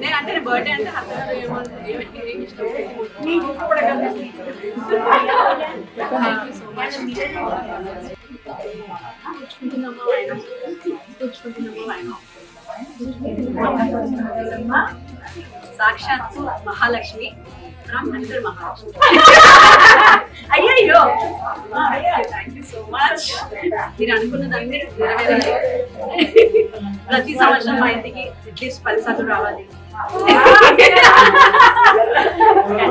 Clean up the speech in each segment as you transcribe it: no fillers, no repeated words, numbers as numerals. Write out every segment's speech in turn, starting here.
నేను అంటే బర్త్డే అంటే హత్తగారు ఏమి ఇష్టం సాక్షాత్ మహాలక్ష్మి అంటారు మహాలక్ష్మి. అయ్యో థ్యాంక్ యూ సో మచ్. మీరు అనుకున్నదాన్ని ప్రతి సంవత్సరం మా ఇంటికి అట్లీస్ట్ 10 సార్లు రావాలి.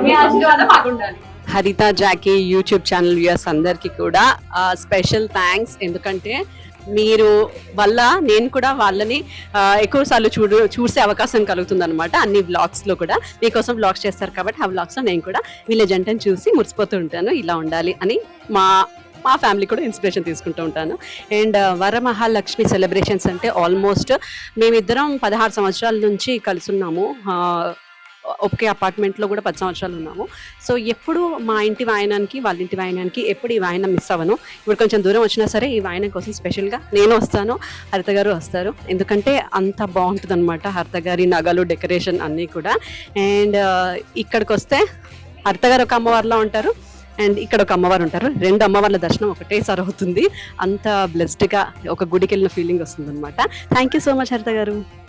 మీ ఆశీర్వాదం మాకు ఉండాలి. హరిత జాకీ యూట్యూబ్ ఛానల్ వ్యూయర్స్ అందరికీ కూడా స్పెషల్ థ్యాంక్స్. ఎందుకంటే మీరు వల్ల నేను కూడా వాళ్ళని ఎక్కువ సార్లు చూసే అవకాశం కలుగుతుంది అనమాట. అన్ని వ్లాగ్స్లో కూడా మీకోసం వ్లాగ్స్ చేస్తారు కాబట్టి ఆ వ్లాగ్స్లో నేను కూడా వీళ్ళ జంటను చూసి మురిసిపోతూ ఉంటాను. ఇలా ఉండాలి అని మా ఫ్యామిలీ కూడా ఇన్స్పిరేషన్ తీసుకుంటూ ఉంటాను. అండ్ వరమహాలక్ష్మి సెలబ్రేషన్స్ అంటే ఆల్మోస్ట్ మేమిద్దరం 16 సంవత్సరాల నుంచి కలిసి ఉన్నాము. ఒకే అపార్ట్మెంట్లో కూడా 10 సంవత్సరాలు ఉన్నాము. సో ఎప్పుడు మా ఇంటి వాయనానికి వాళ్ళ ఇంటి వాయనానికి ఎప్పుడు ఈ వాయనం మిస్ అవ్వను. ఇప్పుడు కొంచెం దూరం వచ్చినా సరే ఈ వాయనం కోసం స్పెషల్గా నేను వస్తాను, హరిత గారు వస్తారు. ఎందుకంటే అంత బాగుంటుంది అనమాట హరిత గారి నగలు, డెకరేషన్ అన్నీ కూడా. అండ్ ఇక్కడికి వస్తే హరిత గారు ఒక అమ్మవారిలా ఉంటారు అండ్ ఇక్కడ ఒక అమ్మవారు ఉంటారు. 2 అమ్మవార్ల దర్శనం ఒకటేసారి అవుతుంది. అంత బ్లెస్డ్గా ఒక గుడికి వెళ్ళిన ఫీలింగ్ వస్తుంది అనమాట. థ్యాంక్ యూ సో మచ్ హరిత గారు.